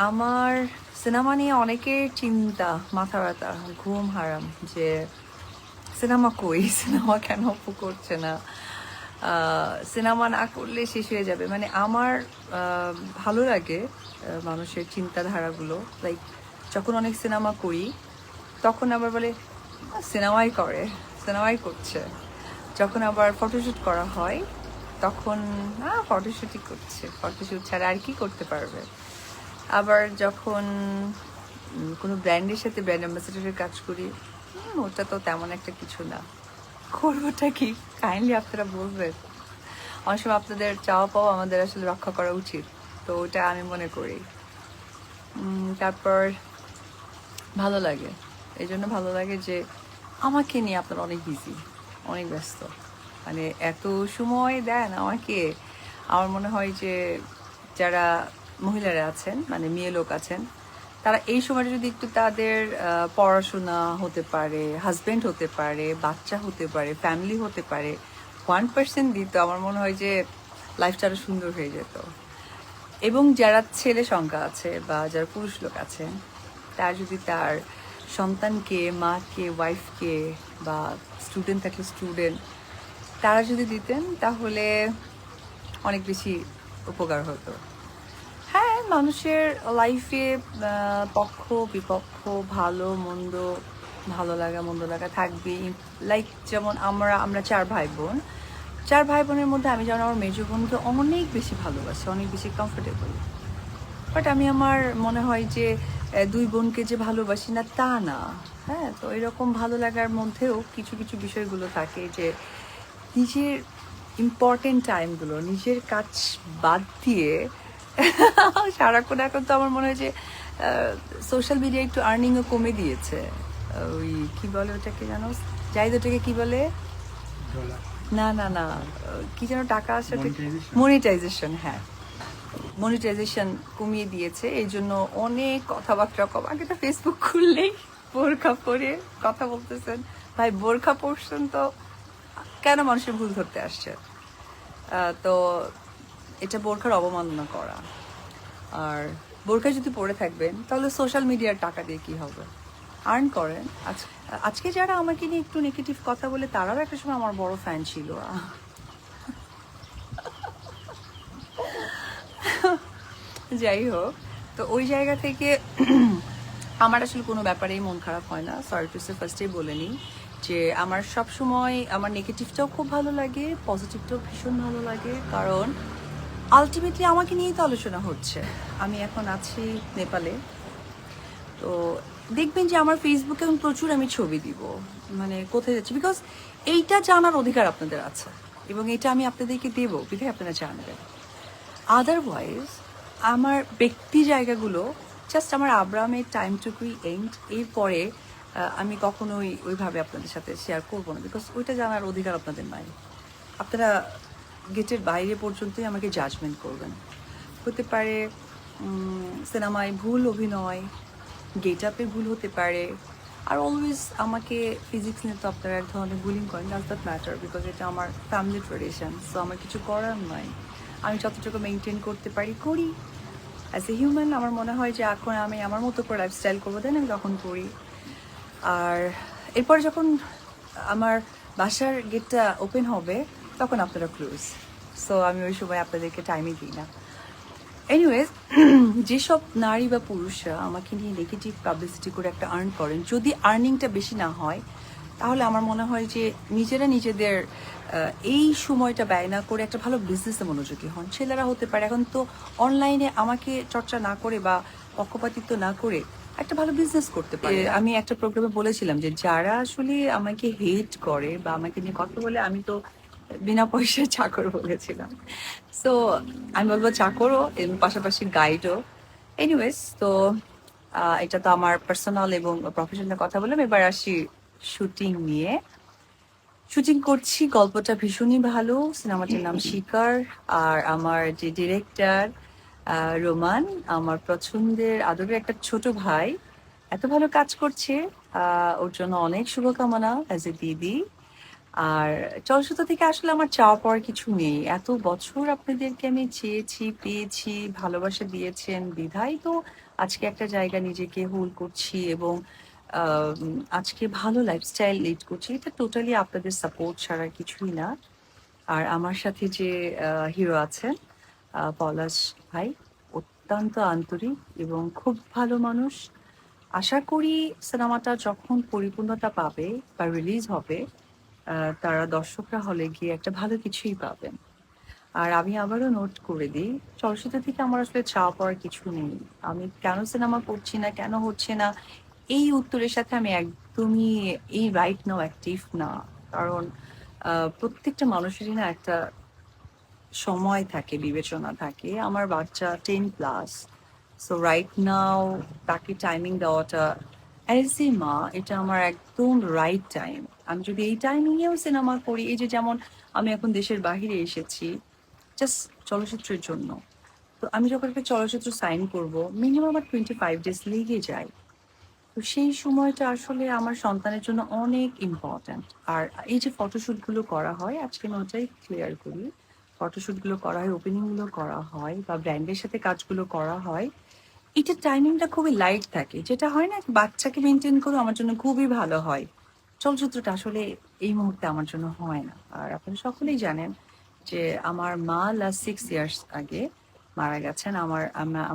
আমার সিনেমা নিয়ে অনেকের চিন্তা, মাথা ব্যথা, ঘুম হারাম যে সিনেমা কই, সিনেমা কেন অপু করছে না, সিনেমা না করলে শেষ হয়ে যাবে। মানে আমার ভালো লাগে মানুষের চিন্তাধারাগুলো। লাইক যখন অনেক সিনেমা করি তখন আবার বলে সিনেমাই করে, সিনেমাই করছে। যখন আবার ফটোশ্যুট করা হয় তখন ফটোশ্যুটই করছে, ফটোশ্যুট ছাড়া আর কি করতে পারবে। আবার যখন কোনো ব্র্যান্ডের সাথে ব্র্যান্ড অ্যাম্বাসেডারের কাজ করি, ওটা তো তেমন একটা কিছু না, করবোটা কি কাইন্ডলি আপনারা বলবেন। অনেক সময় আপনাদের চাওয়া পাওয়া আমাদের আসলে রক্ষা করা উচিত, তো ওটা আমি মনে করি। তারপর ভালো লাগে, এই জন্য ভালো লাগে যে আমাকে নিয়ে আপনারা অনেক বিজি, অনেক ব্যস্ত, মানে এত সময় দেন আমাকে। আমার মনে হয় যে যারা মহিলারা আছেন, মানে মেয়ে লোক আছেন, তারা এই সময়টা যদি একটু তাদের পড়াশোনা হতে পারে, হাজবেন্ড হতে পারে, বাচ্চা হতে পারে, ফ্যামিলি হতে পারে, 1% দিত, আমার মনে হয় যে লাইফটা আরো সুন্দর হয়ে যেত। এবং যারা ছেলে সংখ্যা আছে বা যারা পুরুষ লোক আছেন, তার যদি তার সন্তানকে, মাকে, ওয়াইফকে, বা স্টুডেন্ট থাকলে স্টুডেন্ট, তারা যদি দিতেন তাহলে অনেক বেশি উপকার হতো। হ্যাঁ, মানুষের লাইফে পক্ষ বিপক্ষ, ভালো মন্দ, ভালো লাগা মন্দ লাগা থাকবেই। লাইক যেমন আমরা চার ভাই বোন, চার ভাই বোনের মধ্যে আমি যেমন আমার মেজো বোনকে অনেক বেশি ভালোবাসি, অনেক বেশি কমফোর্টেবল। বাট আমি আমার মনে হয় যে দুই বোনকে যে ভালোবাসি না তা না। হ্যাঁ, তো এরকম ভালো লাগার মধ্যেও কিছু কিছু বিষয়গুলো থাকে যে নিজের ইম্পর্টেন্ট টাইমগুলো, নিজের কাজ বাদ দিয়ে সারাক্ষণ এখন তো আমার মনে হয় যে সোশ্যাল মিডিয়া একটু আর্নিংও কমে দিয়েছে। ওই কি বলে ওটাকে জানো, জাহিদ ওটাকে কি বলে, না না না, কি যেন টাকা আসে, মনিটাইজেশন। হ্যাঁ, মনিটাইজেশন কমিয়ে দিয়েছে, এই জন্য অনেক কথাবার্তা কম। আগে তো ফেসবুক খুললেই বোরখা পরে কথা বলতেছেন। ভাই বোরখা পরছেন তো কেন মানুষের ভুল ধরতে আসছে? তো এটা বোরখার অবমাননা করা। আর বোরখা যদি পরে থাকবেন তাহলে সোশ্যাল মিডিয়ার টাকা দিয়ে কি হবে? আর্ন করেন। আজকে যারা আমাকে নিয়ে একটু নেগেটিভ কথা বলে তারাও একটা সময় আমার বড় ফ্যান ছিল। যাই হোক, তো ওই জায়গা থেকে আমার আসলে কোনো ব্যাপারেই মন খারাপ হয় না। সরি টু সে ফার্স্টেই বলে নিই যে আমার সব সময় আমার নেগেটিভটাও খুব ভালো লাগে, পজিটিভটাও ভীষণ ভালো লাগে, কারণ আলটিমেটলি আমাকে নিয়েই তো আলোচনা হচ্ছে। আমি এখন আছি নেপালে, তো দেখবেন যে আমার ফেসবুকে এখন প্রচুর আমি ছবি দিব, মানে কোথায় যাচ্ছি, বিকজ এইটা জানার অধিকার আপনাদের আছে এবং এটা আমি আপনাদেরকে দেবো বিধায় আপনারা জানবেন। আদারওয়াইজ আমার ব্যক্তি জায়গাগুলো জাস্ট আমার আব্রাহামের টাইমটুকুই এন্ড, এরপরে আমি কখনোই ওইভাবে আপনাদের সাথে শেয়ার করবো না, বিকজ ওইটা জানার অধিকার আপনাদের নাই। আপনারা গেটের বাইরে পর্যন্তই আমাকে জাজমেন্ট করবেন। হতে পারে সিনেমায় ভুল অভিনয়, গেট আপে ভুল হতে পারে, আর অলওয়েজ আমাকে ফিজিক্স নিয়ে তো আপনারা এক ধরনের বুলিং করেন, ডাজ দ্যাট ম্যাটার, বিকজ এটা আমার ফ্যামিলি ট্রেডিশন, সো আমার কিছু করার নয়। আমি যতটুকু মেনটেন করতে পারি করি। অ্যাজ এ হিউম্যান আমার মনে হয় যে এখন আমি আমার মতো করে লাইফস্টাইল করবো, দেন আমি তখন করি। আর এরপরে যখন আমার বাসার গেটটা ওপেন হবে তখন আপনারা ক্লোজ, সো আমি ওই সময় আপনাদেরকে টাইমই দিই না। এনিওয়েজ, যেসব নারী বা পুরুষরা আমাকে নিয়ে নেগেটিভ পাবলিসিটি করে একটা আর্ন করেন, যদি আর্নিংটা বেশি না হয় তাহলে আমার মনে হয় যে নিজেরা নিজেদের এই সময়টা ব্যয় না করে একটা ভালো বিজনেসে মনোযোগী হন। ছেলেরা হতে পারে, এখন তো অনলাইনে আমাকে চর্চা না করে বা পক্ষপাতিত্ব না করে একটা ভালো বিজনেস করতে পারে। আমি একটা প্রোগ্রামে বলেছিলাম যে যারা আসলে আমাকে হেট করে বা আমাকে নিয়ে কথা বলে, আমি তো বিনা পয়সায় চাকর বলেছিলাম। সো আমি বলবো চাকরও এবং পাশাপাশি গাইডও। এনিওয়েজ, তো এটা তো আমার পার্সোনাল এবং প্রফেশনাল কথা বললাম। এবার আসি শুটিং নিয়ে। শুটিং করছি, গল্পটা ভীষণই ভালো, সিনেমাটার নাম শিকার। আর আমার যে ডিরেক্টর রোমান, আমার পছন্দের আদরের একটা ছোট ভাই, এত ভালো কাজ করছে। ওর জন্য অনেক শুভকামনা অ্যাজ এ দিদি। আর চলচ্চিত্র থেকে আসলে আমার চাওয়া পাওয়ার কিছু নেই। এত বছর আপনাদেরকে আমি চেয়েছি, পেয়েছি, ভালোবাসা দিয়েছেন বিধায় তো আজকে একটা জায়গা নিজেকে হোল্ড করছি এবং আজকে ভালো লাইফস্টাইল লিড করছি, এটা টোটালি আপনাদের সাপোর্ট ছাড়া কিছুই না। আর আমার সাথে যে হিরো আছেন, পলাশ ভাই, অত্যন্ত আন্তরিক এবং খুব ভালো মানুষ। আশা করি সিনেমাটা যখন পরিপূর্ণতা পাবে বা রিলিজ হবে, তারা দর্শকরা হলে গিয়ে একটা ভালো কিছুই পাবেন। আর আমি আবারও নোট করে দিই, চলচ্চিত্র থেকে আমার আসলে চাওয়া পাওয়ার কিছু নেই। আমি কেন সিনেমা করছি না, কেন হচ্ছে না, এই উত্তরের সাথে আমি একদমই এই রাইট নাও অ্যাক্টিভ না। কারণ প্রত্যেকটা মানুষেরই না একটা সময় থাকে, বিবেচনা থাকে। আমার বাচ্চা 10+, সো রাইট নাও তাকে টাইমিং দেওয়াটা অ্যাজ এ মা, এটা আমার একদম রাইট টাইম। আমি যদি এই টাইমিংয়েও সিনেমা করি, এই যে যেমন আমি এখন দেশের বাইরে এসেছি জাস্ট চলচ্চিত্রের জন্য, তো আমি যখন একটা চলচ্চিত্র সাইন করব, মিনিমাম আমার 25 ডেজ লেগে যায়। তো সেই সময়টা আসলে আমার সন্তানের জন্য অনেক ইম্পর্ট্যান্ট। আর এই যে ফটোশ্যুটগুলো করা হয়, আজকে আমি ওটাই ক্লিয়ার করি, ফটোশ্যুটগুলো করা হয়, ওপেনিংগুলো করা হয় বা ব্র্যান্ডের সাথে কাজগুলো করা হয়, এটার টাইমিংটা খুবই লাইট থাকে, যেটা হয় না বাচ্চাকে মেনটেন করে আমার জন্য খুবই ভালো হয়। চলচ্চিত্রটা আসলে এই মুহূর্তে আমার জন্য হয় না। আর আপনারা সকলেই জানেন যে আমার মা লাস্ট 6 ইয়ার্স আগে মারা গেছেন,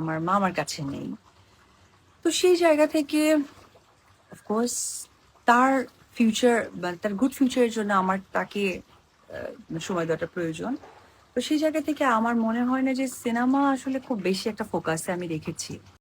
আমার মা আমার কাছে নেই। তো সেই জায়গা থেকে অফকোর্স তার ফিউচার বা তার গুড ফিউচারের জন্য আমার তাকে সময় দেওয়াটা প্রয়োজন। তো সেই জায়গা থেকে আমার মনে হয় না যে সিনেমা আসলে খুব বেশি একটা ফোকাসে আমি রেখেছি।